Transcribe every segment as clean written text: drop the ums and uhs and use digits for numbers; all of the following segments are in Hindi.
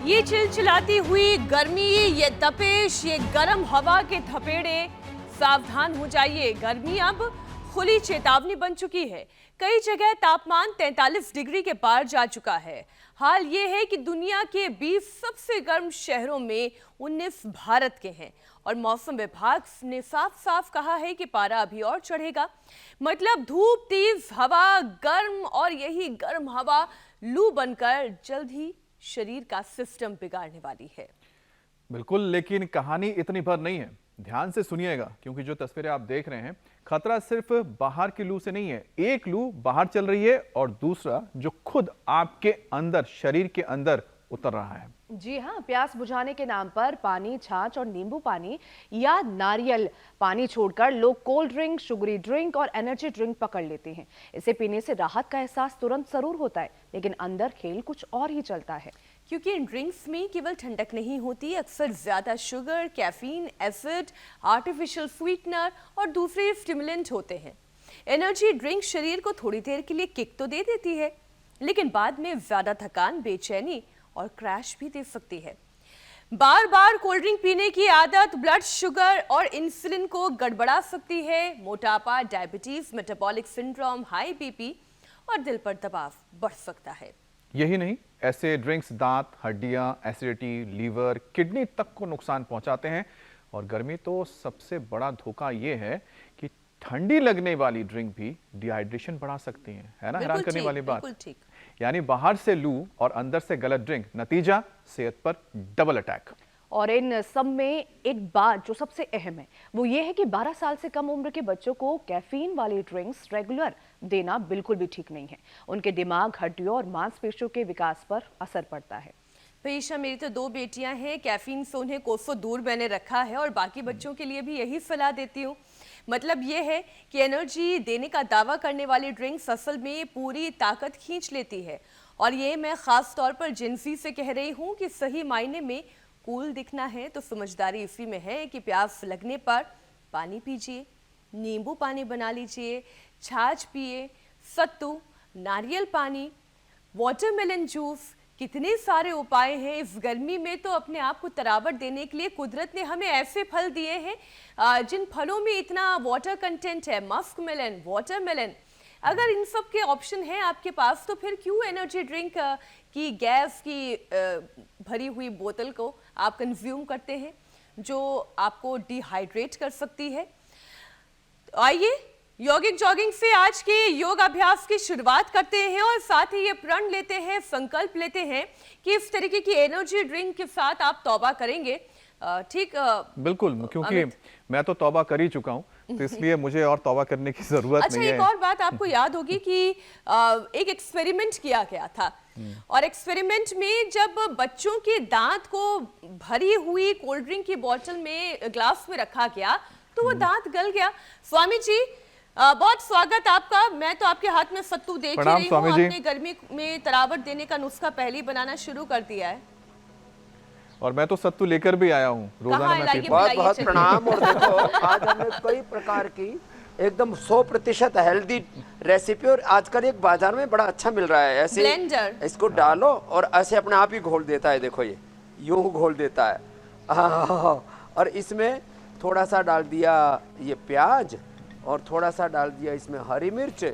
ये चिलचिलाती हुई गर्मी, ये तपिश, ये गर्म हवा के थपेड़े, सावधान हो जाइए। गर्मी अब खुली चेतावनी बन चुकी है। कई जगह तापमान 43 डिग्री के पार जा चुका है। हाल ये है कि दुनिया के 20 सबसे गर्म शहरों में 19 भारत के हैं और मौसम विभाग ने साफ साफ कहा है कि पारा अभी और चढ़ेगा। मतलब धूप, तेज हवा, गर्म, और यही गर्म हवा लू बनकर जल्द ही शरीर का सिस्टम बिगाड़ने वाली है। बिल्कुल, लेकिन कहानी इतनी भर नहीं है। ध्यान से सुनिएगा, क्योंकि जो तस्वीरें आप देख रहे हैं, खतरा सिर्फ बाहर की लू से नहीं है। एक लू बाहर चल रही है और दूसरा जो खुद आपके अंदर, शरीर के अंदर उतर रहा है। जी हाँ, प्यास बुझाने के नाम पर पानी, छाछ और नींबू पानी या नारियल पानी छोड़कर लोग कोल्ड ड्रिंक, शुगरी ड्रिंक और एनर्जी ड्रिंक पकड़ लेते हैं। इसे पीने से राहत का एहसास तुरंत जरूर होता है, लेकिन अंदर खेल कुछ और ही चलता है। क्योंकि इन ड्रिंक्स में केवल ठंडक नहीं होती, अक्सर ज्यादा sugar, caffeine, acid, artificial sweetener और दूसरे स्टिमुलेंट होते हैं। एनर्जी ड्रिंक शरीर को थोड़ी देर के लिए किक तो दे देती है, लेकिन बाद में ज्यादा थकान, बेचैनी और क्रैश भी दे सकती है। बार बार कोल्ड ड्रिंक पीने की आदत ब्लड शुगर और इंसुलिन को गड़बड़ा सकती है। मोटापा, diabetes, metabolic syndrome, high BP और दिल पर दबाव बढ़ सकता है। यही नहीं, ऐसे ड्रिंक्स दांत, हड्डियां, एसिडिटी, लीवर, किडनी तक को नुकसान पहुंचाते हैं। और गर्मी तो सबसे बड़ा धोखा ये है कि ठंडी लगने वाली ड्रिंक भी डिहाइड्रेशन बढ़ा सकती है ना? हैरान करने वाली बात। बिल्कुल ठीक। यानी बाहर से लू और अंदर से गलत ड्रिंक, नतीजा सेहत पर डबल अटैक। और इन सब में एक बात जो सबसे अहम है वो ये है कि 12 साल से कम उम्र के बच्चों को कैफीन वाली ड्रिंक्स रेगुलर देना बिल्कुल भी ठीक नहीं है। उनके दिमाग, हड्डियों और मांसपेशियों के विकास पर असर पड़ता है। पेशा, मेरी तो 2 बेटियां हैं, कैफीन से उन्हें कोसों दूर मैंने रखा है और बाकी बच्चों के लिए भी यही सलाह देती हूँ। मतलब ये है कि एनर्जी देने का दावा करने वाली ड्रिंक्स असल में पूरी ताकत खींच लेती है। और ये मैं खास तौर पर जिनसी से कह रही हूँ कि सही मायने में कूल दिखना है तो समझदारी इसी में है कि प्यास लगने पर पानी पीजिए, नींबू पानी बना लीजिए, छाछ पिए, सत्तू, नारियल पानी, वाटरमेलन जूस। कितने सारे उपाय हैं। इस गर्मी में तो अपने आप को तरावट देने के लिए कुदरत ने हमें ऐसे फल दिए हैं जिन फलों में इतना वाटर कंटेंट है। मस्क मेलन, वाटरमेलन, अगर इन सब के ऑप्शन हैं आपके पास तो फिर क्यों एनर्जी ड्रिंक की गैस की भरी हुई बोतल को आप कंज्यूम करते हैं जो आपको डिहाइड्रेट कर सकती है। आइए यौगिक जॉगिंग से आज के योग अभ्यास की शुरुआत करते हैं और साथ ही ये प्रण लेते हैं, संकल्प लेते हैं कि इस तरीके की एनर्जी ड्रिंक के साथ आप तौबा करेंगे। ठीक? बिल्कुल, क्योंकि मैं तो तौबा कर ही चुका हूँ, तो इसलिए मुझे और तौबा करने की जरूरत नहीं है। अच्छा, एक और बात आपको याद होगी कि एक एक्सपेरिमेंट किया गया था और एक्सपेरिमेंट में जब बच्चों के दांत को भरी हुई कोल्ड ड्रिंक की बोतल में, ग्लास में रखा गया तो वो दांत गल गया। स्वामी जी, बहुत स्वागत आपका। मैं तो आपके हाथ में सत्तू देख ही रही हूँ। आपने गर्मी में तरावट देने का नुस्खा पहले ही बनाना शुरू कर दिया है। और मैं तो सत्तू लेकर भी आया हूँ, रोजाना मैं पीता हूँ। बहुत बहुत प्रणाम। और देखो, आज हमने कई प्रकार की एकदम 100% हेल्दी रेसिपी, और आजकल एक बाजार में बड़ा अच्छा मिल रहा है ऐसे ब्लेंडर, इसको डालो और ऐसे अपने आप ही घोल देता है। देखो, ये यूं घोल देता है। और इसमें थोड़ा सा डाल दिया ये प्याज और थोड़ा सा डाल दिया इसमें हरी मिर्च,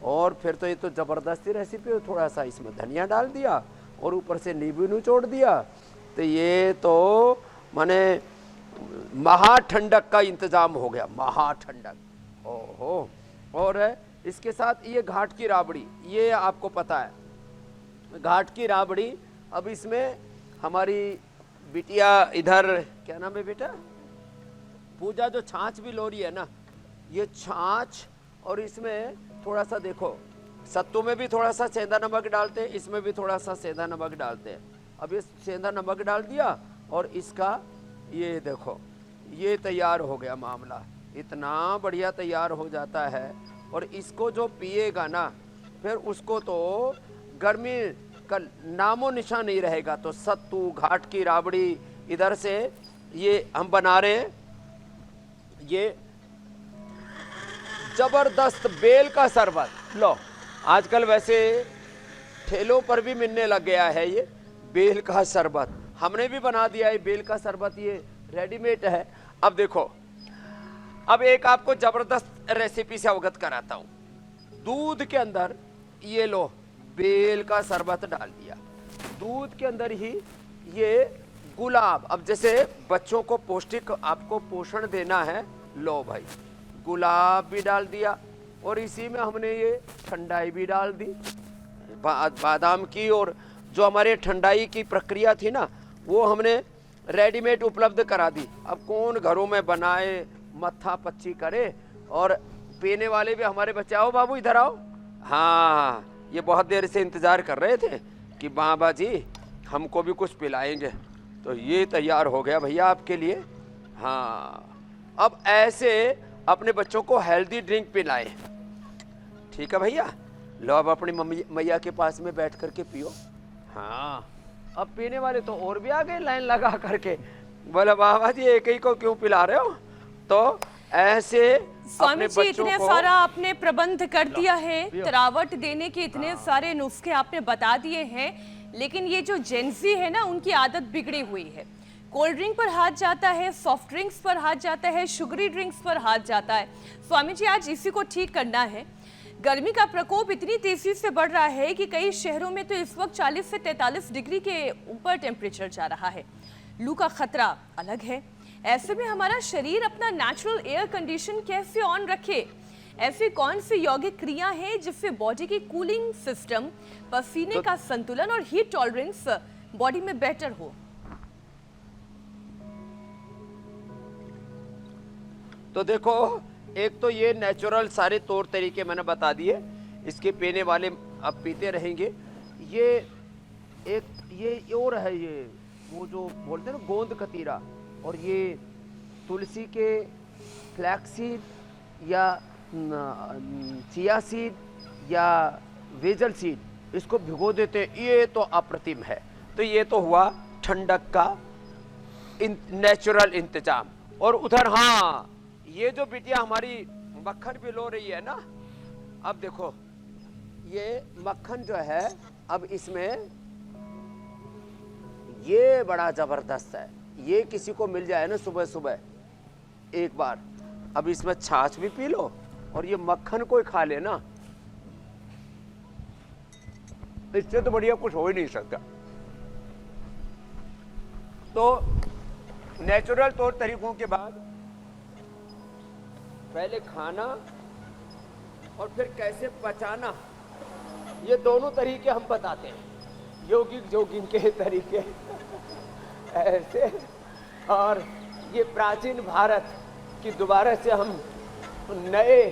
और फिर तो ये तो जबरदस्ती रेसिपी है। थोड़ा सा इसमें धनिया डाल दिया और ऊपर से नींबू निचोड़ दिया, तो ये तो माने महाठंडक का इंतजाम हो गया, महाठंडक। ओहो। और इसके साथ ये घाट की राबड़ी, ये आपको पता है घाट की राबड़ी। अब इसमें हमारी बिटिया इधर, क्या नाम है बेटा, पूजा, जो छाछ भी लो रही है ना, ये छाछ, और इसमें थोड़ा सा देखो, सत्तू में भी थोड़ा सा सेंधा नमक डालते हैं, इसमें भी थोड़ा सा सेंधा नमक डालते हैं। अब ये सेंधा नमक डाल दिया और इसका ये देखो, ये तैयार हो गया मामला। इतना बढ़िया तैयार हो जाता है। और इसको जो पिएगा ना, फिर उसको तो गर्मी का नामो निशान नहीं रहेगा। तो सत्तू, घाट की राबड़ी, इधर से ये हम बना रहे हैं ये जबरदस्त बेल का शरबत। लो, आजकल वैसे ठेलों पर भी मिलने लग गया है ये बेल का शरबत हमने भी बना दिया है। बेल का शरबत ये रेडीमेड है। अब देखो, अब एक आपको जबरदस्त रेसिपी से अवगत कराता हूं। दूध के अंदर ये लो बेल का शरबत डाल दिया, दूध के अंदर ही ये गुलाब, अब जैसे बच्चों को पौष्टिक आपको पोषण देना है, लो भाई गुलाब भी डाल दिया, और इसी में हमने ये ठंडाई भी डाल दी बादाम की। और जो हमारे ठंडाई की प्रक्रिया थी ना, वो हमने रेडीमेड उपलब्ध करा दी। अब कौन घरों में बनाए, मत्था पच्ची करे। और पीने वाले भी हमारे बच्चे, आओ बाबू इधर आओ। हाँ, ये बहुत देर से इंतजार कर रहे थे कि बाबा जी हमको भी कुछ पिलाएंगे, तो ये तैयार हो गया भैया आपके लिए। हाँ, अब ऐसे अपने बच्चों को हेल्दी ड्रिंक पिलाएं। ठीक है भैया, लो अब अपनी मम्मी मैया के पास में बैठ करके पियो। हाँ, अब पीने वाले तो और भी आ गए लाइन लगा करके, बोले बाबा जी एक ही को क्यों पिला रहे हो। तो ऐसे स्वामी जी इतने सारा आपने प्रबंध कर दिया है, तरावट देने के इतने सारे नुस्खे आपने बता दिए हैं, लेकिन ये जो जेंजी है ना, उनकी आदत बिगड़ी हुई है। कोल्ड ड्रिंक पर हाथ जाता है, सॉफ्ट ड्रिंक्स पर हाथ जाता है, शुगरी ड्रिंक्स पर हाथ जाता है। स्वामी जी आज इसी को ठीक करना है। गर्मी का प्रकोप इतनी तेजी से बढ़ रहा है कि कई शहरों में तो इस वक्त 40 से 43 डिग्री के ऊपर टेम्परेचर जा रहा है। लू का खतरा अलग है। ऐसे में हमारा शरीर अपना नेचुरल एयर कंडीशन कैसे ऑन रखे? ऐसी कौन सी यौगिक क्रिया है जिससे बॉडी की कूलिंग सिस्टम, पसीने का संतुलन और हीट टॉलरेंस बॉडी में बेटर हो? तो देखो, एक तो ये नेचुरल सारे तौर तरीके मैंने बता दिए, इसके पीने वाले अब पीते रहेंगे। ये एक ये और है, ये वो जो बोलते हैं ना गोंद कतीरा, और ये तुलसी के फ्लैक्स सीड या चिया सीड या वेजल सीड, इसको भिगो देते हैं, ये तो अप्रतिम है। तो ये तो हुआ ठंडक का नेचुरल इंतजाम। और उधर हाँ, ये जो बिटिया हमारी मक्खन पिलो रही है ना, अब देखो ये मक्खन जो है, अब इसमें ये बड़ा जबरदस्त है। ये किसी को मिल जाए ना सुबह सुबह एक बार, अब इसमें छाछ भी पी लो और ये मक्खन को खा लेना, इससे तो बढ़िया कुछ हो ही नहीं सकता। तो नेचुरल तौर तरीकों के बाद पहले खाना और फिर कैसे पचाना, ये दोनों तरीके हम बताते हैं, योगिक जोगिन के तरीके ऐसे। और ये प्राचीन भारत की दोबारा से हम नए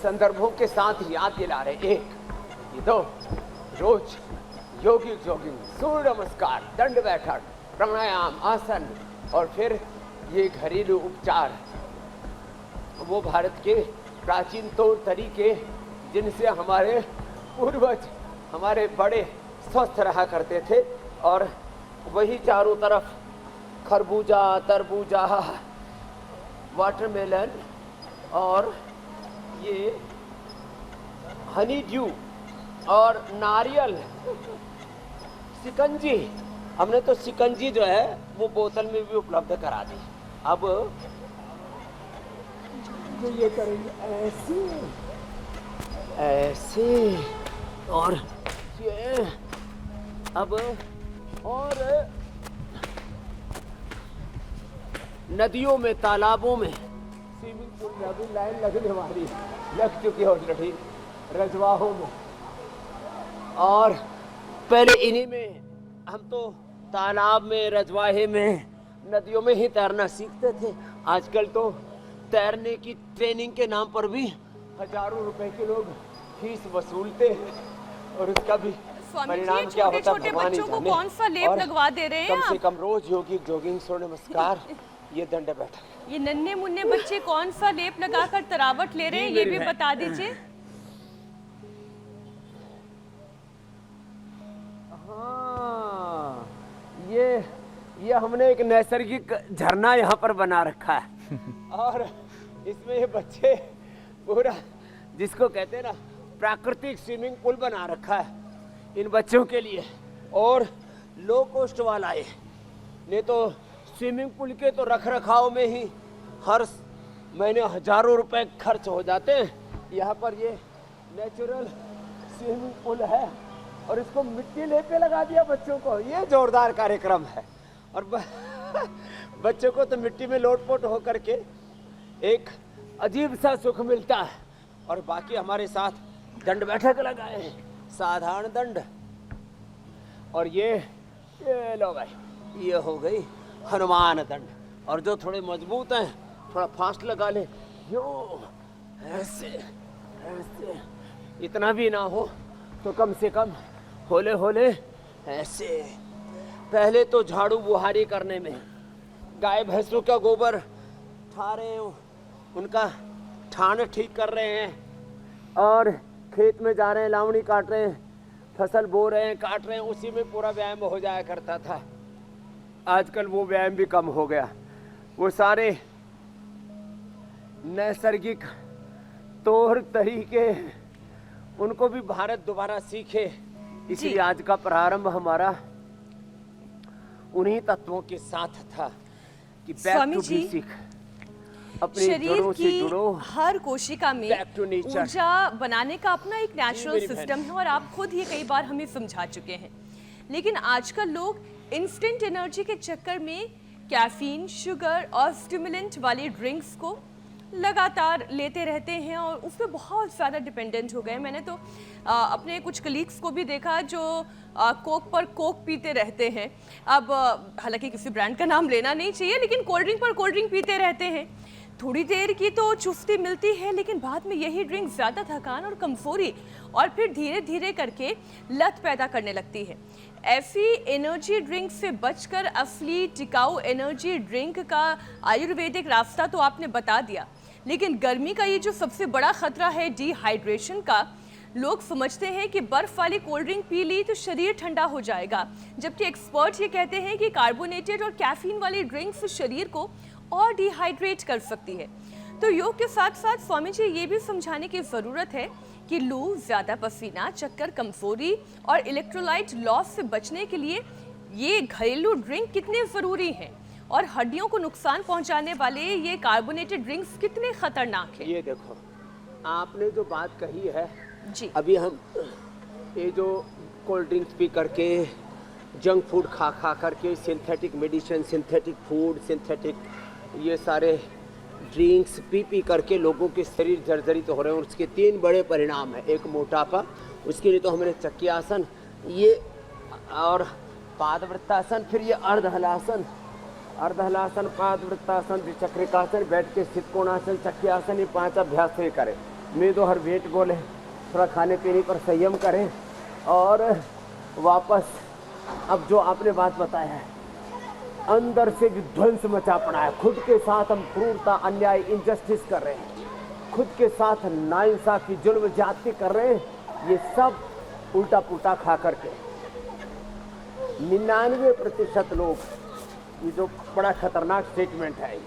संदर्भों के साथ याद दिला रहे। एक, ये दो, रोज योगिक जोगिंग, सूर्य नमस्कार, दंड बैठक, प्राणायाम, आसन, और फिर ये घरेलू उपचार, वो भारत के प्राचीन तौर तरीके जिनसे हमारे पूर्वज, हमारे बड़े स्वस्थ रहा करते थे। और वही चारों तरफ खरबूजा, तरबूजा, वाटरमेलन और ये हनी ड्यू और नारियल शिकंजी, हमने तो शिकंजी जो है वो बोतल में भी उपलब्ध करा दी। अब जो ये करेंगे ऐसे ऐसे, और ये अब और नदियों में, तालाबों में, स्विमिंग पूल में अभी लाइन लगने वाली, लग चुकी है ऑलरेडी, रजवाहों में। और पहले इन्हीं में हम तो तालाब में, रजवाहे में, नदियों में ही तैरना सीखते थे। आजकल तो तैरने की ट्रेनिंग के नाम पर भी हजारों रुपए के लोग फीस वसूलते हैं, और उसका भी परिणाम क्या होता है भगवान ही जाने। कौन सा लेप लगवा दे रहे हैं? कम से कम रोज योगिक जोगिंग, सूर्य नमस्कार, ये दंड बैठक। ये नन्हे मुन्ने बच्चे कौन सा लेप लगाकर तरावट ले रहे हैं, ये भी बता दीजिए। हाँ, ये हमने एक नैसर्गिक झरना यहाँ पर बना रखा है और इसमें ये बच्चे पूरा, जिसको कहते हैं ना प्राकृतिक स्विमिंग पूल बना रखा है इन बच्चों के लिए। और लो कॉस्ट वाला है, नहीं तो स्विमिंग पूल के तो रख रखाव में ही हर महीने हजारों रुपए खर्च हो जाते हैं। यहाँ पर ये नेचुरल स्विमिंग पूल है और इसको मिट्टी लेके लगा दिया बच्चों को। ये जोरदार कार्यक्रम है और बच्चों को तो मिट्टी में लोटपोट होकर के एक अजीब सा सुख मिलता है। और बाकी हमारे साथ दंड बैठक लगाए हैं, साधारण दंड। और ये लो भाई, ये हो गई हनुमान दंड। और जो थोड़े मजबूत हैं थोड़ा फास्ट लगा ले, यो ऐसे ऐसे, इतना भी ना हो तो कम से कम होले होले ऐसे। पहले तो झाड़ू बुहारी करने में गाय भैंसों का गोबर ठा रहे हैं, उनका ठान ठीक कर रहे हैं, और खेत में जा रहे हैं, लावणी काट रहे हैं, फसल बो रहे हैं, काट रहे हैं, उसी में पूरा व्यायाम हो जाया करता था। आजकल वो व्यायाम भी कम हो गया। वो सारे नैसर्गिक तौर तरीके उनको भी भारत दोबारा सीखे, इसलिए आज का प्रारंभ हमारा उन्हीं तत्वों के साथ था कि बैक टू बेसिक, अपनी शरीर जड़ों से की जुड़ो। हर कोशिका में Back to nature. ऊर्जा बनाने का अपना एक नेचुरल मेरी सिस्टम है और आप खुद ही कई बार हमें समझा चुके हैं। लेकिन आजकल लोग इंस्टेंट एनर्जी के चक्कर में कैफीन, शुगर और स्टिमुलेंट वाली ड्रिंक्स को लगातार लेते रहते हैं और उस पर बहुत ज़्यादा डिपेंडेंट हो गए। मैंने तो अपने कुछ कलीग्स को भी देखा जो कोक पर कोक पीते रहते हैं। अब हालांकि किसी ब्रांड का नाम लेना नहीं चाहिए, लेकिन कोल्ड ड्रिंक पर कोल्ड ड्रिंक पीते रहते हैं। थोड़ी देर की तो चुस्ती मिलती है, लेकिन बाद में यही ड्रिंक ज़्यादा थकान और कमजोरी और फिर धीरे धीरे करके लत पैदा करने लगती है। ऐसी एनर्जी ड्रिंक से बचकर असली टिकाऊ एनर्जी ड्रिंक का आयुर्वेदिक रास्ता तो आपने बता दिया, लेकिन गर्मी का ये जो सबसे बड़ा खतरा है डिहाइड्रेशन का, लोग समझते हैं कि बर्फ वाली कोल्ड ड्रिंक पी ली तो शरीर ठंडा हो जाएगा, जबकि एक्सपर्ट ये कहते हैं कि कार्बोनेटेड और कैफीन वाली ड्रिंक्स शरीर को और डिहाइड्रेट कर सकती है। तो योग के साथ साथ स्वामी जी ये भी समझाने की ज़रूरत है कि लू, ज़्यादा पसीना, चक्कर, कमजोरी और इलेक्ट्रोलाइट लॉस से बचने के लिए ये घरेलू ड्रिंक कितने ज़रूरी हैं और हड्डियों को नुकसान पहुंचाने वाले ये कार्बोनेटेड ड्रिंक्स कितने खतरनाक हैं। ये देखो, आपने जो बात कही है जी, अभी हम ये जो कोल्ड ड्रिंक्स पी करके, जंक फूड खा खा करके, synthetic medicine, synthetic food, synthetic ये सारे ड्रिंक्स पी पी करके लोगों के शरीर जर्जरित तो हो रहे हैं। और उसके 3 बड़े परिणाम हैं। एक मोटापा, उसके लिए तो हमने चक्रियासन ये और पादवृत्तासन, फिर ये अर्धहलासन, अर्धहलासन, पादवृत्तासन, द्विचक्रिकासन, बैठ के स्थित कोणासन, चक्रियासन, ये 5 अभ्यास से करें। मेदो हर वेट गोले, थोड़ा खाने पीने पर संयम करें। और वापस अब जो आपने बात बताया है, अंदर से विध्वंस मचा पड़ा है। खुद के साथ हम क्रूरता, अन्याय, इनजस्टिस कर रहे हैं, खुद के साथ नाइंसाफी, जुल्म, ज्यादती कर रहे हैं। ये सब उल्टा पुल्टा खा करके 99% लोग, ये जो बड़ा खतरनाक स्टेटमेंट है,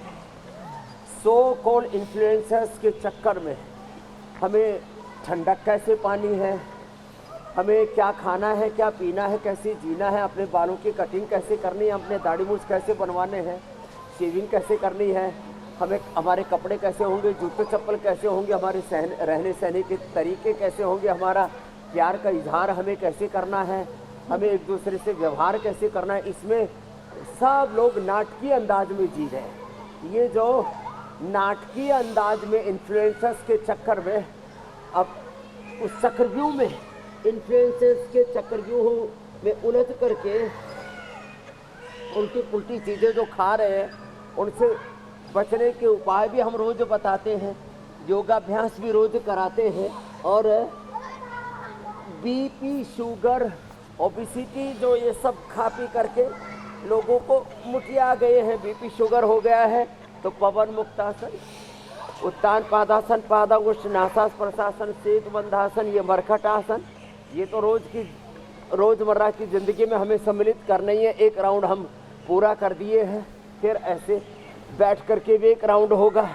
सो कॉल इन्फ्लुएंसर्स के चक्कर में हमें ठंडक कैसे पानी है, हमें क्या खाना है, क्या पीना है, कैसे जीना है, अपने बालों की कटिंग कैसे करनी है, अपने दाढ़ी मूछ कैसे बनवाने हैं, शेविंग कैसे करनी है, हमें हमारे कपड़े कैसे होंगे, जूते चप्पल कैसे होंगे, हमारे रहने सहने के तरीके कैसे होंगे, हमारा प्यार का इजहार हमें कैसे करना है, हमें एक दूसरे से व्यवहार कैसे करना है, इसमें सब लोग नाटकीय अंदाज में जी रहे हैं। ये जो नाटकीय अंदाज में इन्फ्लुएंसर्स के चक्कर में, अब उस चक्रव्यूह में, इन्फ्लुएंसर्स के चक्रव्यूह में उलझ करके उल्टी पुल्टी चीज़ें जो खा रहे हैं, उनसे बचने के उपाय भी हम रोज बताते हैं, योगाभ्यास भी रोज कराते हैं। और बीपी, शुगर, ओबेसिटी, जो ये सब खा पी करके लोगों को मुटिया गए हैं, बीपी शुगर हो गया है, तो पवन मुक्तासन, उत्तान पादासन, पादावुष्ट, नासास प्रशासन, सेतु बंधासन, ये मरकट आसन, ये तो रोजमर्रा की जिंदगी में हमें सम्मिलित करना ही है। एक राउंड हम पूरा कर दिए हैं, फिर ऐसे बैठ करके भी एक राउंड होगा,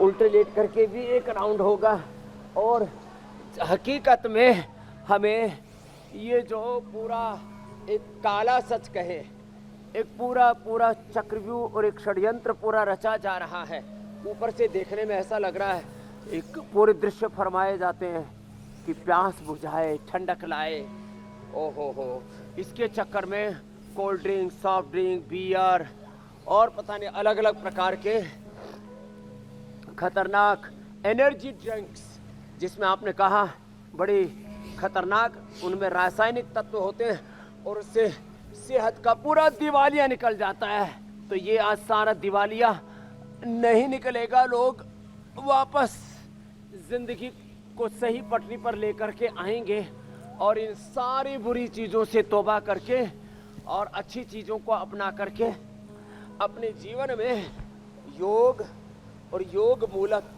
उल्टे लेट करके भी एक राउंड होगा। और हकीकत में हमें ये जो पूरा एक काला सच कहे, एक पूरा पूरा चक्रव्यूह और एक षड्यंत्र पूरा रचा जा रहा है। ऊपर से देखने में ऐसा लग रहा है एक पूरे दृश्य फरमाए जाते हैं कि प्यास बुझाए, ठंडक लाए। ओहो हो, इसके चक्कर में cold drink, soft drink, beer और पता नहीं अलग अलग प्रकार के खतरनाक एनर्जी ड्रिंक्स, जिसमें आपने कहा बड़ी खतरनाक उनमें रासायनिक तत्व होते हैं और उससे सेहत का पूरा दिवालिया निकल जाता है। तो ये आज सारा दिवालिया नहीं निकलेगा, लोग वापस जिंदगी को सही पटरी पर लेकर के आएंगे और इन सारी बुरी चीज़ों से तौबा करके और अच्छी चीज़ों को अपना करके अपने जीवन में योग और योग मूलक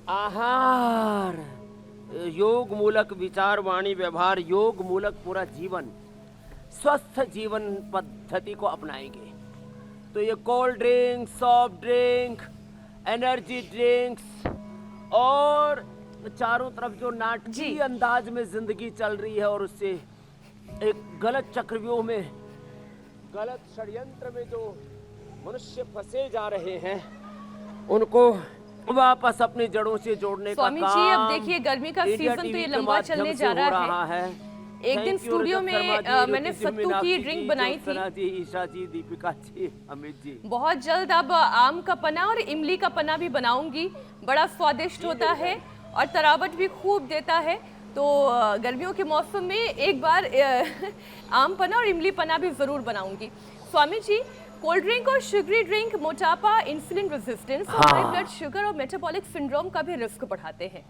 आहार, योग मूलक विचार, वाणी, व्यवहार, योग मूलक पूरा जीवन, स्वस्थ जीवन पद्धति को अपनाएंगे। तो ये cold drink, soft drink, energy drinks और चारों तरफ जो नाटकीय अंदाज में जिंदगी चल रही है और उससे एक गलत चक्रव्यूह में, गलत षड्यंत्र में जो मनुष्य फंसे जा रहे हैं, उनको वापस अपनी जड़ों से जोड़ने का काम स्वामी जी, अब देखिए गर्मी का सीजन तो ये लंबा चलने जा रहा है। एक दिन स्टूडियो में मैंने सत्तू की ड्रिंक बनाई थी। जी, ईशा जी, दीपिका जी, अमित जी। बहुत जल्द अब आम का पना और इमली का पना भी बनाऊंगी। बड़ा स्वादिष्ट होता है और तरावट भी खूब देता है। तो गर्मियों के मौसम में एक बार आम पना और इमली पना भी जरूर बनाऊंगी। स्वामी जी, कोल्ड ड्रिंक और शुगरी ड्रिंक मोटापा, इंसुलिन रेजिस्टेंस और हाई ब्लड शुगर और मेटाबॉलिक सिंड्रोम का भी रिस्क बढ़ाते हैं।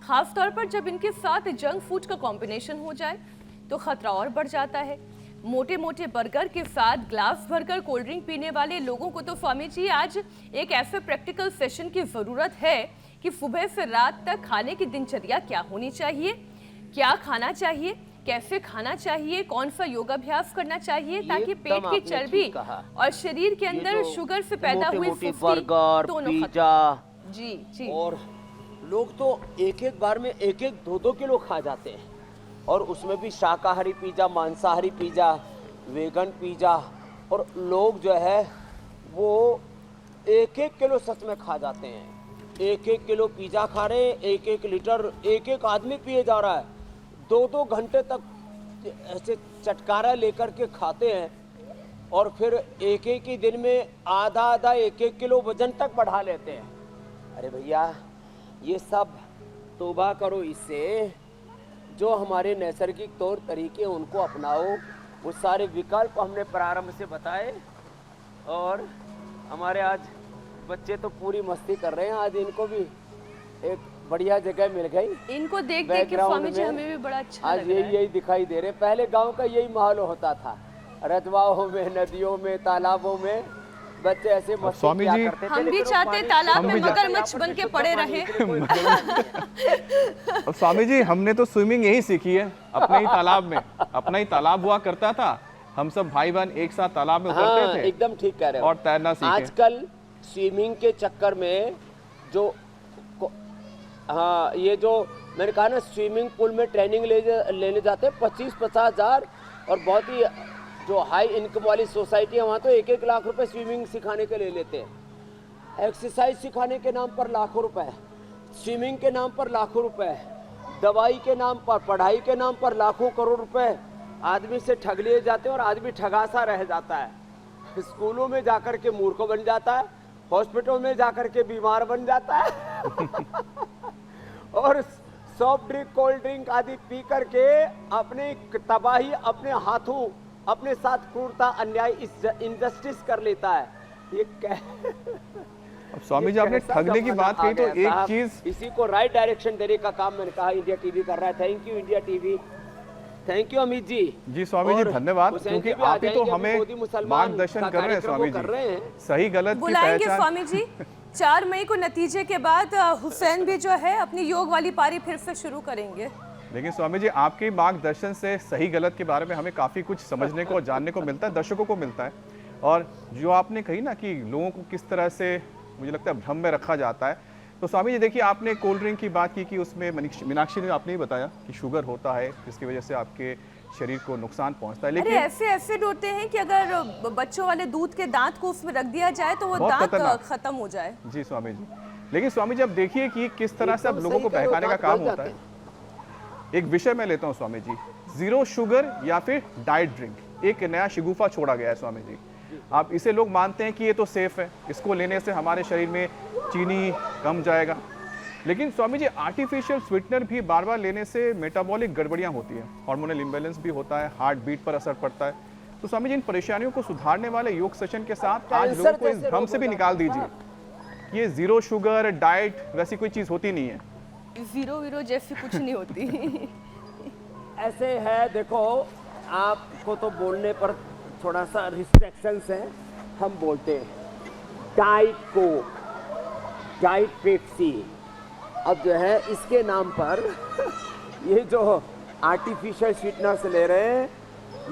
खास तौर पर जब इनके साथ जंक फूड का कॉम्बिनेशन हो जाए तो खतरा और बढ़ जाता है। मोटे मोटे बर्गर के साथ ग्लास भरकर कोल्ड ड्रिंक पीने वाले लोगों को तो स्वामी जी आज एक ऐसे प्रैक्टिकल सेशन की ज़रूरत है कि सुबह से रात तक खाने की दिनचर्या क्या होनी चाहिए, क्या खाना चाहिए, कैसे खाना चाहिए, कौन सा योगाभ्यास करना चाहिए ताकि पेट की चर्बी और शरीर के अंदर शुगर से पैदा हुई सुस्ती दोनों खत्म। जी। और लोग तो एक बार में 1-2 किलो खा जाते हैं और उसमें भी शाकाहारी पिज्जा, मांसाहारी पिज्जा, वेगन पिज्जा, और लोग जो है वो 1-1 किलो सच में खा जाते हैं। 1-1 किलो पिज्जा खा रहे हैं, 1-1 लीटर एक आदमी पिए जा रहा है। 2-2 घंटे तक ऐसे चटकारा लेकर के खाते हैं और फिर एक ही दिन में आधा 1-1 किलो वजन तक बढ़ा लेते हैं। अरे भैया, ये सब तौबा करो इससे। जो हमारे नैसर्गिक तौर तरीके उनको अपनाओ। वो सारे विकल्प हमने प्रारंभ से बताए और हमारे आज बच्चे तो पूरी मस्ती कर रहे हैं। आज इनको भी एक बढ़िया जगह मिल गई। इनको देख देख के स्वामी जी हमें भी बड़ा अच्छा आज लग रहा है। यही दिखाई दे रहे। पहले गांव का यही माहौल होता था, रजवाओं में, नदियों में, तालाबों में बच्चे ऐसे मस्ती स्वामी किया जी, करते थे। हम भी लेकिन वो चाहते पानी- तालाब में हम भी मगरमच्छ बन के पड़े रहे। और स्वामी जी, हमने तो स्विमिंग यही सीखी है, अपने ही तालाब में। अपना ही तालाब हुआ करता था, हम सब भाई बहन एक साथ तालाब में उतरते थे। एकदम ठीक कह रहे हो। और तैरना सीखे। आजकल स्विमिंग के चक्कर में जो ये जो मैंने कहा ना, स्विमिंग पूल में ट्रेनिंग लेने जाते हैं 25-50 हज़ार, और बहुत ही जो हाई इनकम वाली सोसाइटी है वहाँ तो 1-1 लाख रुपए स्विमिंग सिखाने के ले लेते हैं। एक्सरसाइज सिखाने के नाम पर लाखों रुपए, स्विमिंग के नाम पर लाखों रुपए, दवाई के नाम पर, पढ़ाई के नाम पर लाखों करोड़ रुपए आदमी से ठग लिए जाते हैं और आदमी ठगासा रह जाता है। स्कूलों में जाकर के मूर्ख बन जाता है, हॉस्पिटल में जाकर के बीमार बन जाता है और सॉफ्ट ड्रिंक, कोल्ड ड्रिंक आदि पी करके अपनी तबाही अपने हाथों, अपने साथ क्रूरता, अन्याय, इनजस्टिस कर लेता है। ये अब स्वामी जी, आपने ठगने की बात कही तो एक चीज, इसी को राइट डायरेक्शन देने का काम मैंने कहा इंडिया टीवी कर रहा है। Thank you India TV, thank you Amit ji. Ji Swami ji, धन्यवाद, क्योंकि आप ही तो हमें मार्गदर्शन कर रहे हैं स्वामी जी, सही गलत की बुलाएंगे पहचान। स्वामी जी। 4 मई को नतीजे के बाद हुसैन भी जो है अपनी योग वाली पारी फिर से शुरू करेंगे। लेकिन स्वामी जी, आपके मार्गदर्शन से सही गलत के बारे में हमें काफ़ी कुछ समझने को और जानने को मिलता है, दर्शकों को मिलता है। और जो आपने कही ना कि लोगों को किस तरह से, मुझे लगता है, भ्रम में रखा जाता है, तो स्वामी जी देखिए, आपने कोल्ड ड्रिंक की बात की कि उसमें मीनाक्षी ने आपने ही बताया कि शुगर होता है जिसकी वजह से आपके शरीर को नुकसान पहुंचता है, अरे लेकिन ऐसे एसिड होते हैं कि अगर बच्चों वाले दूध के दांत को उसमें रख दिया जाए तो वो बहुत दांत खतरनाक। खत्म हो जाए। जी स्वामी जी, लेकिन स्वामी जी अब देखिए कि किस तरह से अब एकदम लोगों को सही कह रहे हो, बहकाने का दांत काम गल होता जाते है। एक विषय मैं लेता हूं स्वामी जी, जीरो शुगर या फिर डाइट ड्रिंक, एक नया शिगुफा छोड़ा गया है स्वामी जी। आप इसे लोग मानते हैं कि ये तो सेफ है, इसको लेने से हमारे शरीर में चीनी कम जाएगा, लेकिन स्वामी जी आर्टिफिशियल स्वीटनर भी बार बार लेने से मेटाबॉलिक गड़बड़ियां होती है, हार्मोनल इंबैलेंस भी होता है, हार्ट बीट पर असर पड़ता है। तो स्वामी जी इन परेशानियों को सुधारने वाले योग सेशन के साथ आज लोगों को इस भ्रम से भी निकाल दीजिए कि ये जीरो शुगर डाइट वैसी कोई चीज होती नहीं है। जीरो वीरो जैसी कुछ नहीं होती। ऐसे है, देखो आपको तो बोलने पर थोड़ा सा रिस्ट्रिक्शंस है, हम बोलते हैं डाइट कोक, डाइट पेप्सी। अब जो है इसके नाम पर ये जो आर्टिफिशियल स्वीटनर्स ले रहे हैं,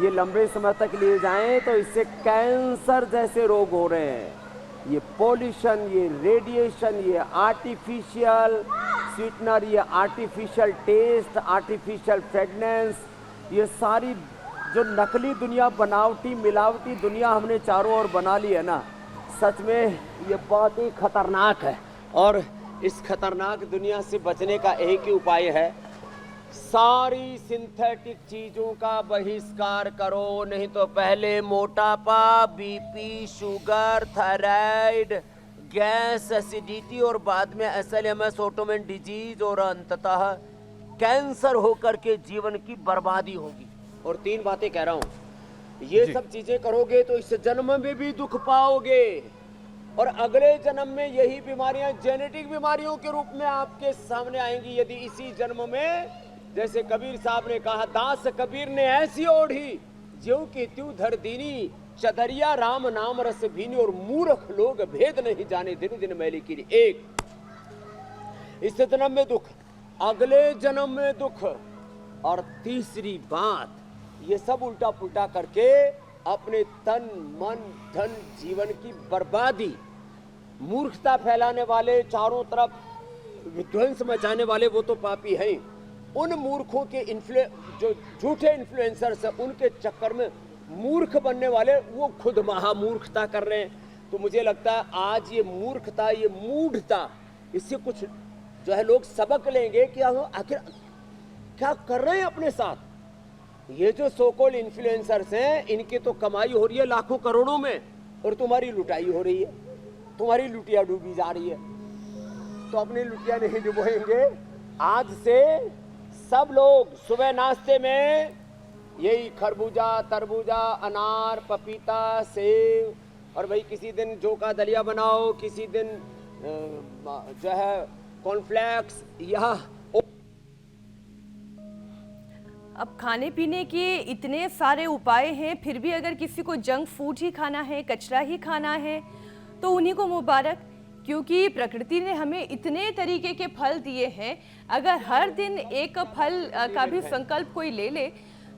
ये लंबे समय तक लिए जाएं तो इससे कैंसर जैसे रोग हो रहे हैं। ये पॉल्यूशन, ये रेडिएशन, ये आर्टिफिशियल स्वीटनर, ये आर्टिफिशियल टेस्ट, आर्टिफिशियल फ्रेगनेंस, ये सारी जो नकली दुनिया, बनावटी मिलावटी दुनिया हमने चारों ओर बना ली है ना, सच में ये बहुत ही खतरनाक है। और इस खतरनाक दुनिया से बचने का एक ही उपाय है, सारी सिंथेटिक चीजों का बहिष्कार करो, नहीं तो पहले मोटापा, BP, sugar, thyroid, gas, acidity और बाद में SLMS, ऑटोइम्यून डिजीज और अंततः कैंसर होकर के जीवन की बर्बादी होगी। और 3 बातें कह रहा हूं, ये सब चीजें करोगे तो इस जन्म में भी दुख पाओगे और अगले जन्म में यही बीमारियां जेनेटिक बीमारियों के रूप में आपके सामने आएंगी यदि इसी जन्म में, जैसे कबीर साहब ने कहा, दास कबीर ने ऐसी ओढ़ी ज्यों की त्यों धर दीनी, चदरिया राम नाम रस भीनी, और मूर्ख लोग भेद नहीं जाने दिन दिन मैली की। एक, इस जन्म में दुख, अगले जन्म में दुख, और तीसरी बात, ये सब उल्टा पुल्टा करके अपने तन मन धन जीवन की बर्बादी, मूर्खता फैलाने वाले, चारों तरफ विध्वंस मचाने वाले वो तो पापी हैं। उन मूर्खों के जो झूठे इन्फ्लुएंसर्स हैं, उनके चक्कर में मूर्ख बनने वाले वो खुद महामूर्खता कर रहे हैं। तो मुझे लगता है आज ये मूर्खता, ये मूढ़ता, इससे कुछ जो है लोग सबक लेंगे कि आखिर क्या कर रहे हैं अपने साथ। ये जो सो-कॉल्ड इन्फ्लुएंसर्स हैं, इनकी तो कमाई हो रही है लाखों करोड़ों में, और तुम्हारी लुटाई हो रही है, तुम्हारी लुटिया डूबी जा रही है। तो अपनी लुटिया नहीं डुबोएंगे। आज से सब लोग सुबह नाश्ते में यही खरबूजा, तरबूजा, अनार, पपीता, सेब, और भाई किसी दिन जौ का दलिया बनाओ, किसी दिन जो है कॉर्नफ्लेक्स, या अब खाने पीने के इतने सारे उपाय हैं, फिर भी अगर किसी को जंक फूड ही खाना है, कचरा ही खाना है, तो उन्हीं को मुबारक, क्योंकि प्रकृति ने हमें इतने तरीके के फल दिए हैं। अगर हर दिन एक फल का भी संकल्प कोई ले ले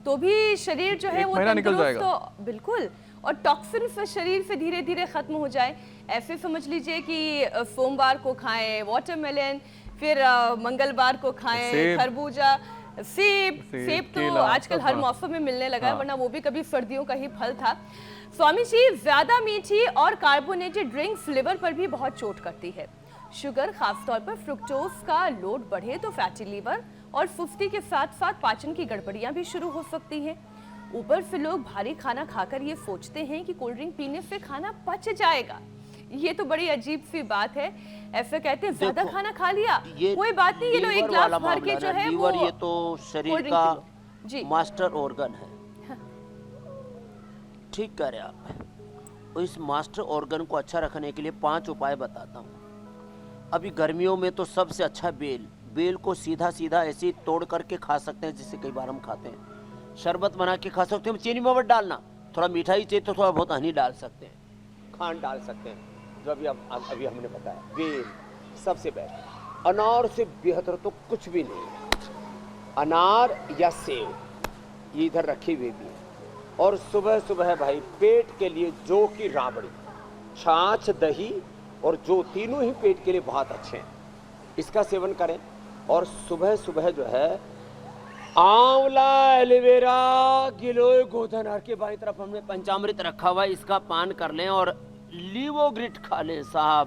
तो भी शरीर जो है वो तंदुरुस्त, तो बिल्कुल, और टॉक्सिन शरीर से धीरे धीरे खत्म हो जाए। ऐसे समझ लीजिए कि सोमवार को खाएं वाटरमेलन, फिर मंगलवार को खाएं खरबूजा, सेब तो आजकल हर मौसम में मिलने लगा है, वरना वो भी कभी सर्दियों का ही फल था। स्वामी जी, ज्यादा मीठी और कार्बोनेटेड ड्रिंक्स लिवर पर भी बहुत चोट करती है। शुगर, खासतौर पर फ्रुक्टोज का लोड बढ़े तो फैटी लिवर और सुस्ती के साथ साथ पाचन की गड़बड़ियां भी शुरू हो सकती हैं। ऊपर से लोग भारी खाना खाकर ये सोचते हैं कि कोल्ड ड्रिंक पीने से खाना पच जाएगा। ये तो बड़ी अजीब सी बात है। ऐसे कहते हैं ज्यादा खाना खा लिया, कोई बात नहीं, ये लो एक गिलास भर के जो है वो, ये तो शरीर का मास्टर ऑर्गन है। ठीक कह रहे आप। इस मास्टर ऑर्गन को अच्छा रखने के लिए 5 उपाय बताता हूँ। अभी गर्मियों में तो सबसे अच्छा बेल को सीधा सीधा ऐसे तोड़ करके खा सकते हैं, जिससे कई बार हम खाते हैं। शरबत बना के खा सकते हैं, चीनी में मत डालना, थोड़ा मीठा ही चाहिए तो थोड़ा बहुत हनी डाल सकते हैं, खांड डाल सकते हैं, जो अभी हमने बताया। बेल सबसे बेस्ट। अनार से बेहतर तो कुछ भी नहीं है। अनार या सेब ये इधर रखी हुई भी है। और सुबह सुबह भाई पेट के लिए जौ की राबड़ी, छाछ, दही और जौ, तीनों ही पेट के लिए बहुत अच्छे हैं। इसका सेवन करें। और सुबह सुबह जो है आंवला, एलोवेरा, गिलोय, गोधनहर के बाई तरफ हमने पंचामृत रखा हुआ है, इसका पान कर लें और लीवोग्रिट खा लें साहब,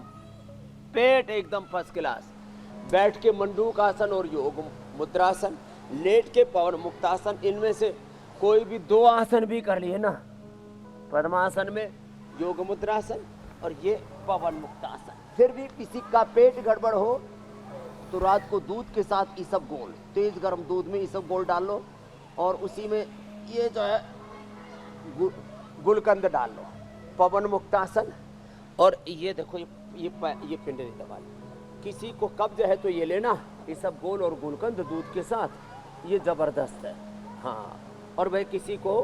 पेट एकदम फर्स्ट क्लास। बैठ के मंडूक आसन और योग मुद्रासन, लेट के पवन मुक्तासन, इनमें से कोई भी 2 आसन भी कर लिए ना, पद्मासन में योग मुद्रासन और ये पवन मुक्तासन। फिर भी किसी का पेट गड़बड़ हो तो रात को दूध के साथ इसबगोल, तेज गर्म दूध में इसबगोल डाल लो और उसी में ये जो है गुलकंद डाल लो, पवन मुक्तासन। और ये देखो ये पिंडली दबा लो। किसी को कब्ज है तो ये लेना, इसबगोल और गुलकंद दूध के साथ, ये जबरदस्त है। हाँ, और भाई किसी को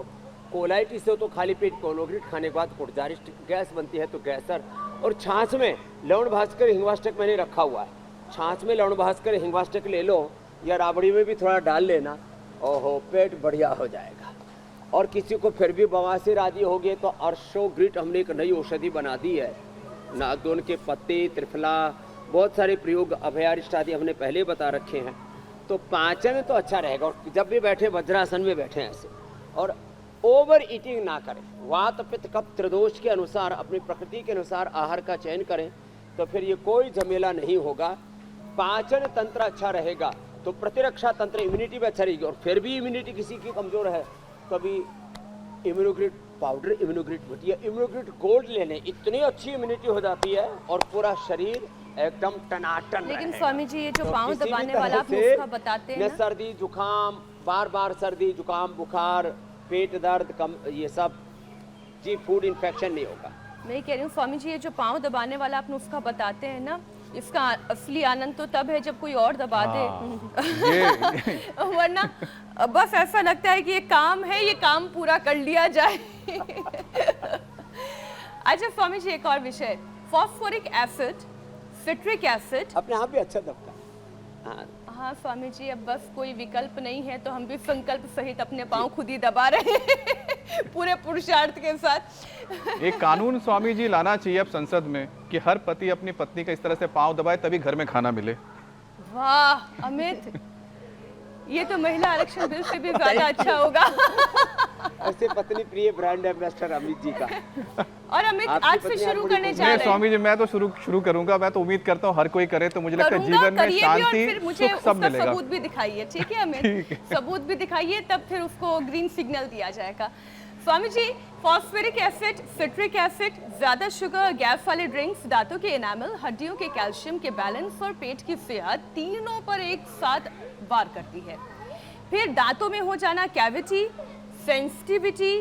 कोलाइटिस हो तो खाली पेट कोलोग्रिट खाने के बाद कुर्जारिस्ट गैस बनती है तो गैसर। और छाछ में लवण भास्कर हिंगवाष्टक मैंने रखा हुआ है, छाछ में लवण भास्कर हिंगवाष्टक ले लो या राबड़ी में भी थोड़ा डाल लेना, ओहो पेट बढ़िया हो जाएगा। और किसी को फिर भी बवासीर आदि हो गए तो अर्शोग्रिट हमने एक नई औषधि बना दी है, नागदोन के पत्ते, त्रिफला, बहुत सारे प्रयोग अभयारिष्ट आदि हमने पहले बता रखे हैं। तो पाचन तो अच्छा रहेगा। और जब भी बैठे वज्रासन में बैठे ऐसे, और ओवर ईटिंग ना करें, वात पित्त कफ त्रिदोष के अनुसार अपनी प्रकृति के अनुसार आहार का चयन करें, तो फिर ये कोई झमेला नहीं होगा। पाचन तंत्र अच्छा रहेगा तो प्रतिरक्षा तंत्र, इम्यूनिटी भी अच्छा रहेगी। और फिर भी इम्यूनिटी किसी की कमजोर है तो अभी इम्यूनोग्रिट पाउडर, इम्यूनोग्रिट बटिया, इम्यूनोग्रिट गोल्ड ले लें, इतनी अच्छी इम्यूनिटी हो जाती है और पूरा शरीर एकदम टनाटन। लेकिन स्वामी जी ये जो पाँव किसी भी दबाने तरह वाला आप से नुस्खा बताते हैं ना, सर्दी जुकाम, बार बार सर्दी जुकाम बुखार, पेट दर्द, कम, ये सब जी फूड इन्फेक्शन नहीं होगा। मैं ये कह रही हूँ स्वामी जी ये जो पाँव दबाने वाला आप नुस्खा बताते हैं ना, इसका असली आनंद तो तब है जब कोई और दबा दे। वरना बस ऐसा लगता है कि ये काम है, ये काम पूरा कर लिया जाए। अच्छा स्वामी जी एक और विषय, फॉस्फोरिक एसिड, सिट्रिक एसिड अपने आप भी अच्छा दबता है। हाँ, हाँ स्वामी जी अब बस कोई विकल्प नहीं है तो हम भी संकल्प सहित अपने पाँव खुद ही दबा रहे हैं पूरे पुरुषार्थ के साथ। एक कानून स्वामी जी लाना चाहिए अब संसद में कि हर पति अपनी पत्नी का इस तरह से पांव दबाए तभी घर में खाना मिले। वाह अमित, ये तो महिला आरक्षण बिल से भी ज्यादा अच्छा होगा। ऐसे पत्नी प्रिय ब्रांड एम्बेसडर अमित जी का। और अमित आपकी आज से पत्नी शुरू आप करने बड़ी जा नहीं रहे स्वामी जी मैं तो शुरू करूंगा, मैं तो उम्मीद करता हूँ हर कोई करे तो मुझे लगता है करूंगा, जीवन में करिए भी और शांति फिर मुझे सुख सब उसका मिलेगा। सबूत भी दिखाइए, ठीक है अमित? सबूत भी दिखाइए तब फिर उसको ग्रीन सिग्नल दिया जाएगा। Swami ji phosphoric acid, citric acid, ज्यादा शुगर, गैस वाले ड्रिंक्स, दांतों के एनामल, हड्डियों के कैल्शियम के बैलेंस और पेट की सेहत तीनों पर एक साथ वार करती है। फिर दांतों में हो जाना cavity, sensitivity,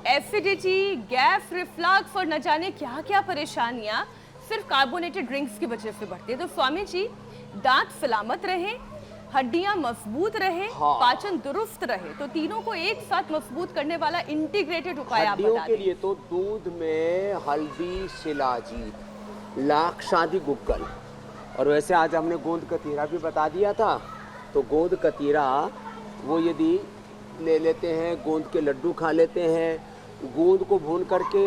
acidity, gas reflux और न जाने क्या क्या परेशानियां सिर्फ कार्बोनेटेड ड्रिंक्स की वजह से बढ़ती है। तो स्वामी जी दांत सलामत रहे, हड्डियां मजबूत रहे, हाँ। पाचन दुरुस्त रहे, तो तीनों को एक साथ मजबूत करने वाला इंटीग्रेटेड उपाय आप हड्डियों बता के दें। लिए तो दूध में हल्दी, शिलाजीत, लाक्षादी गुग्गल, और वैसे आज हमने गोंद कतीरा भी बता दिया था। तो गोंद कतीरा वो यदि ले लेते हैं, गोंद के लड्डू खा लेते हैं, गोंद को भून करके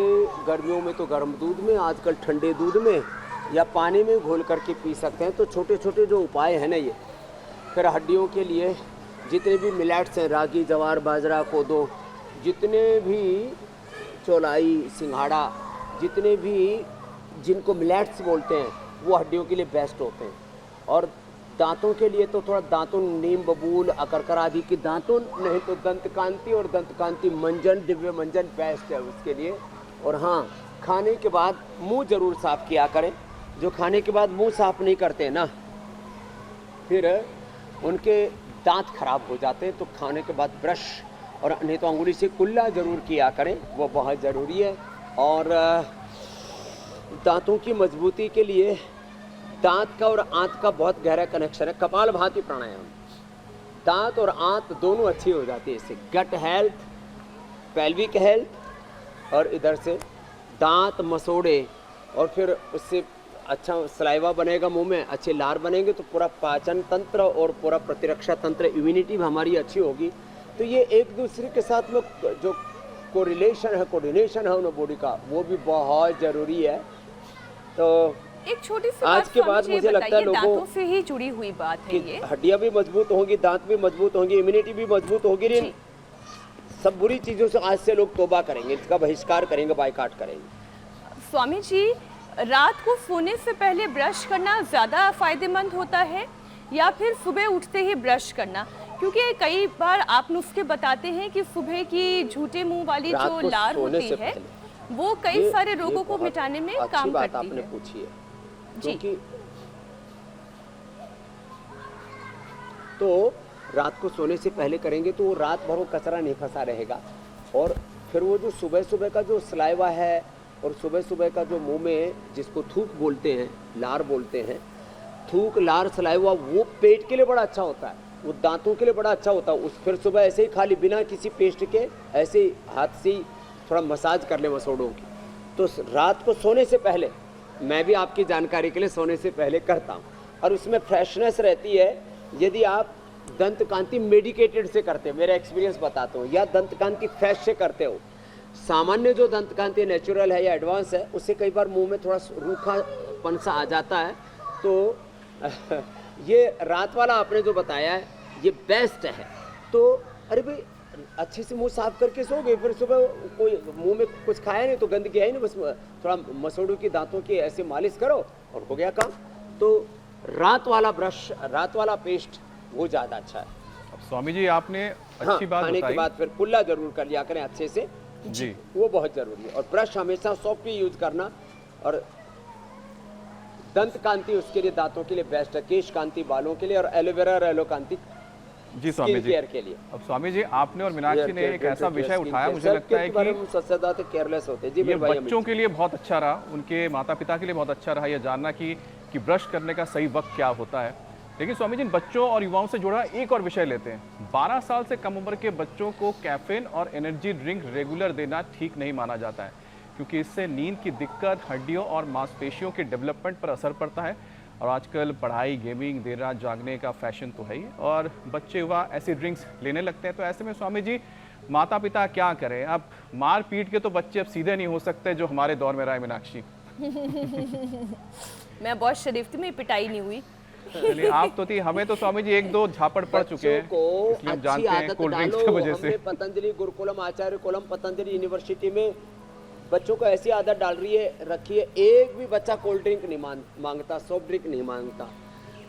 गर्मियों में तो गर्म दूध में, आजकल ठंडे दूध में या पानी में घोल करके पी सकते हैं। तो छोटे छोटे जो उपाय हैं ना ये, फिर हड्डियों के लिए जितने भी मिलेट्स हैं, रागी, जवार, बाजरा, कोदो, जितने भी चौलाई, सिंघाड़ा, जितने भी जिनको मिलेट्स बोलते हैं वो हड्डियों के लिए बेस्ट होते हैं। और दांतों के लिए तो थोड़ा दांतुन, नीम, बबूल, अकरकर आदि की दांतुन, नहीं तो दंतकांति और दंतकांति मंजन, दिव्य मंजन बेस्ट है उसके लिए। और हाँ, खाने के बाद मुंह जरूर साफ किया करें। जो खाने के बाद मुंह साफ नहीं करते ना, फिर उनके दांत खराब हो जाते हैं। तो खाने के बाद ब्रश और नहीं तो अंगुली से कुल्ला जरूर किया करें, वो बहुत ज़रूरी है। और दांतों की मजबूती के लिए दांत का और आंत का बहुत गहरा कनेक्शन है। कपालभाति प्राणायाम, दांत और आंत दोनों अच्छी हो जाती है इससे। गट हेल्थ, पेल्विक हेल्थ, और इधर से दांत मसोड़े, और फिर उससे अच्छा सलाइवा बनेगा मुंह में, अच्छे लार बनेंगे तो पूरा पाचन तंत्र और पूरा प्रतिरक्षा तंत्र, इम्यूनिटी भी हमारी अच्छी होगी। तो ये एक दूसरे के साथ में जो कोरिलेशन है, कोऑर्डिनेशन है उन बॉडी का, वो भी बहुत ज़रूरी है। तो एक छोटी सी आज बात के स्वामी बाद जी, ये मुझे लगता है बताइए, लोगों दांतों से ही जुड़ी हुई बात है कि ये। हड्डियां भी मजबूत होंगी, दांत भी मजबूत होंगे, इम्यूनिटी भी मजबूत होगी। जी। सब बुरी चीजों से आज से लोग तौबा करेंगे, इसका बहिष्कार करेंगे, बायकॉट करेंगे। स्वामी जी, रात को सोने से पहले ब्रश करना ज़्यादा फायदेमंद होता है या फिर सुबह उठते ही ब्रश करना? क्योंकि कई बार आप नुस्खे बताते हैं कि सुबह की झूठे मुंह वाली रात जो को लार सोने होती से है पहले। वो कई ये- सारे ये रोगों को बहुत मिटाने में अच्छी काम बात करती आपने है। पूछी है, जी। क्योंकि तो रात को सोने से पहले करेंगे तो वो रात भर वो कचरा नहीं फंसा रहेगा, और फिर वो जो सुबह सुबह का जो सलाइवा है और सुबह सुबह का जो मुंह में जिसको थूक बोलते हैं, लार बोलते हैं, थूक लार सलाइवा, वो पेट के लिए बड़ा अच्छा होता है, वो दांतों के लिए बड़ा अच्छा होता है। उस फिर सुबह ऐसे ही खाली बिना किसी पेस्ट के ऐसे ही हाथ से ही थोड़ा मसाज कर ले मसोड़ों की। तो रात को सोने से पहले, मैं भी आपकी जानकारी के लिए सोने से पहले करता हूँ, और उसमें फ्रेशनेस रहती है। यदि आप दंत कांति मेडिकेटेड से करते हो, मेरा एक्सपीरियंस बताता हूँ, या दंत कांति फ्रेश से करते हो, सामान्य जो दंत कांति नेचुरल है या एडवांस है, उससे कई बार मुंह में थोड़ा रूखापन सा आ जाता है। तो ये रात वाला आपने जो बताया है ये बेस्ट है। तो अरे भाई अच्छे से मुंह साफ करके सो गए, फिर सुबह कोई मुंह में कुछ खाया नहीं तो गंदगी आई नहीं, बस थोड़ा मसोड़ों की दांतों की ऐसे मालिश करो और हो गया काम। तो रात वाला ब्रश, रात वाला पेस्ट वो ज़्यादा अच्छा है। अब स्वामी जी आपने हाँ, अच्छी बात खाने के बताई। बाद फिर कुल्ला जरूर कर लिया करें अच्छे से, जी, वो बहुत जरूरी है। और ब्रश हमेशा सॉफ्ट ही यूज करना, और दंत कांति उसके लिए दांतों के लिए बेस्ट है, केश कांति बालों के लिए, और एलोवेरा और एलो कांति जी स्वामी स्किन जी। केयर के लिए। अब स्वामी जी आपने और मीनाक्षी ने एक ऐसा विषय उठाया, मुझे लगता है कि कि सबसे ज्यादा केयरलेस होते हैं। जी ये मेरे भाई बच्चों के लिए बहुत अच्छा रहा, उनके माता पिता के लिए बहुत अच्छा रहा ये जानना कि ब्रश करने का सही वक्त क्या होता है। लेकिन स्वामी जी, बच्चों और युवाओं से जुड़ा एक और विषय लेते हैं। 12 साल से कम उम्र के बच्चों को कैफीन और एनर्जी ड्रिंक रेगुलर देना ठीक नहीं माना जाता है, क्योंकि इससे नींद की दिक्कत, हड्डियों और मांसपेशियों के डेवलपमेंट पर असर पड़ता है। और आजकल पढ़ाई, गेमिंग, देर रात जागने का फैशन तो है ही, और बच्चे युवा ऐसी ड्रिंक्स लेने लगते हैं। तो ऐसे में स्वामी जी, माता पिता क्या करें? अब मार पीट के तो बच्चे अब सीधे नहीं हो सकते जो हमारे दौर में रहा है, मीनाक्षी। मैं बहुत शरीफ थी, मेरी पिटाई नहीं हुई। चलिए, आप तो थी, हमें तो स्वामी जी एक दो झापड़ पड़ चुके हैं, को इसलिए हम अच्छी जानते हैं आदत कोल्ड ड्रिंक्स डालो। की वजह से। हमने पतंजलि गुरुकुलम, आचार्य कुलम पतंजलि यूनिवर्सिटी में बच्चों को ऐसी आदत डाल रखी है, एक भी बच्चा कोल्ड ड्रिंक नहीं मांगता, सॉफ्ट ड्रिंक नहीं मांगता।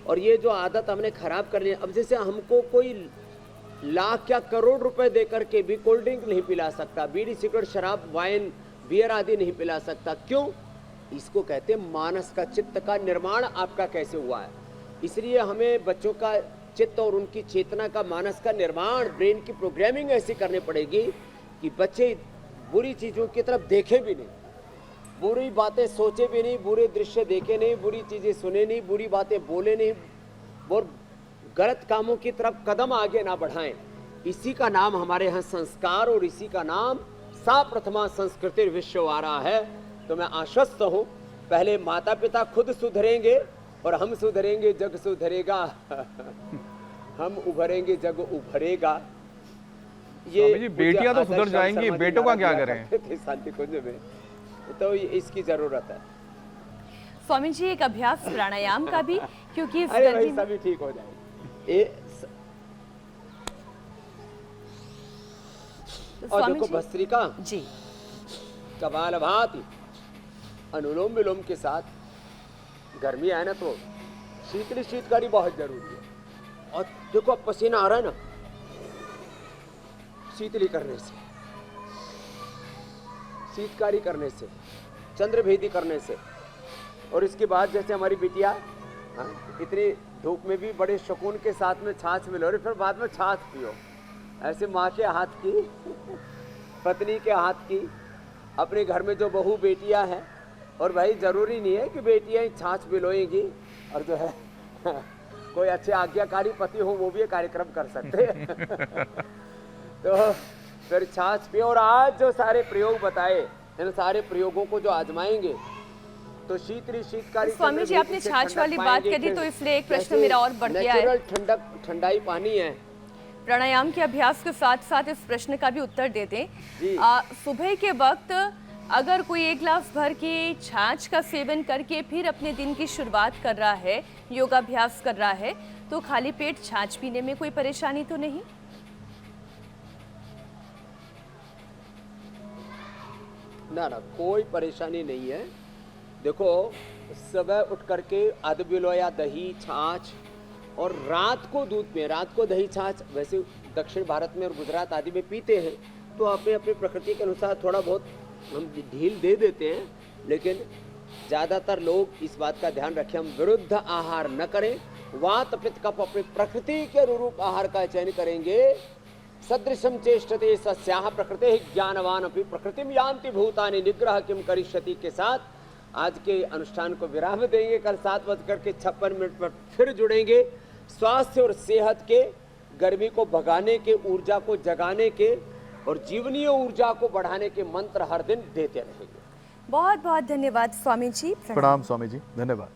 और ये जो आदत हमने खराब करनी है, अब जैसे हमको कोई लाख या करोड़ रुपए दे करके भी कोल्ड ड्रिंक नहीं पिला सकता, बीड़ी, सिगरेट, शराब, वाइन, बियर आदि नहीं पिला सकता। क्यों? इसको कहते हैं मानस का, चित्त का निर्माण आपका कैसे हुआ है। इसलिए हमें बच्चों का चित्त और उनकी चेतना का, मानस का निर्माण, ब्रेन की प्रोग्रामिंग ऐसी करनी पड़ेगी कि बच्चे बुरी चीज़ों की तरफ देखे भी नहीं, बुरी बातें सोचे भी नहीं, बुरे दृश्य देखे नहीं, बुरी चीज़ें सुने नहीं, बुरी बातें बोले नहीं, और गलत कामों की तरफ कदम आगे ना बढ़ाएं। इसी का नाम हमारे यहाँ संस्कार, और इसी का नाम सा प्रथमा संस्कृति विश्ववारा है। तो मैं आश्वस्त हूँ, पहले माता पिता खुद सुधरेंगे और हम सुधरेंगे, जग सुधरेगा। हम उभरेंगे, जग उभरेगा। स्वामी जी, बेटियां तो सुधर जाएंगी, बेटों का क्या करें? शांति कुंज में तो इसकी जरूरत है। स्वामी जी, एक अभ्यास प्राणायाम का भी, क्योंकि इस अरे गर्मी भाई में सभी ठीक हो जाएंगे। और स्वामी देखो जी भस्त्रिका, जी, कपालभाति, अनुलोम विलोम के साथ गर्मी आए ना तो शीतकारी बहुत जरूरी है। और देखो अब पसीना आ रहा है ना, शीतली करने से, शीतकारी करने से, चंद्रभेदी करने से। और इसके बाद जैसे हमारी बिटिया इतनी धूप में भी बड़े सुकून के साथ में छाछ मिलो, और फिर बाद में छाछ पियो, ऐसे माँ के हाथ की, पत्नी के हाथ की, अपने घर में जो बहू बेटियां हैं। और भाई जरूरी नहीं है कि बेटियां ही छाछ पिलोएंगी, और जो है कोई अच्छे आज्ञाकारी पति हो वो भी ये कार्यक्रम कर सकते हैं। तो फिर छाछ पियो। और आज जो सारे प्रयोग बताए, इन सारे प्रयोगों को जो आजमाएंगे तो शीतकारी। स्वामी जी, आपने छाछ वाली बात करी तो इसलिए एक प्रश्न मेरा और बढ़ गया है। ठंडक, ठंडाई पानी है। प्राणायाम के अभ्यास के साथ साथ इस प्रश्न का भी उत्तर दे दें। जी। सुबह के वक्त अगर कोई एक गिलास भर के छाछ का सेवन करके फिर अपने दिन की शुरुआत कर रहा है, योगाभ्यास कर रहा है, तो खाली पेट छाछ पीने में कोई परेशानी तो नहीं? ना ना, कोई परेशानी नहीं है। देखो, सुबह उठ करके आध बिलो या दही छाछ और रात को दूध में, रात को दही छाछ वैसे दक्षिण भारत में और गुजरात आदि में पीते हैं, तो अपने अपने प्रकृति के अनुसार थोड़ा बहुत हम ढील दे देते हैं, लेकिन ज़्यादातर लोग इस बात का ध्यान रखें, हम विरुद्ध आहार न करें। वात पित्त कफ अपनी प्रकृति के अनुरूप आहार का चयन करेंगे। सदृशम चेष्टते सस्याह प्रकृति ज्ञानवान अपनी प्रकृतिम यान्ति भूतानि निग्रह किम करिष्यति के साथ आज के अनुष्ठान को विराम देंगे। कल 7:56 पर फिर जुड़ेंगे। स्वास्थ्य और सेहत के, गर्मी को भगाने के, ऊर्जा को जगाने के और जीवनीय ऊर्जा को बढ़ाने के मंत्र हर दिन देते रहेंगे। बहुत बहुत धन्यवाद स्वामी जी। प्रणाम स्वामी जी, धन्यवाद।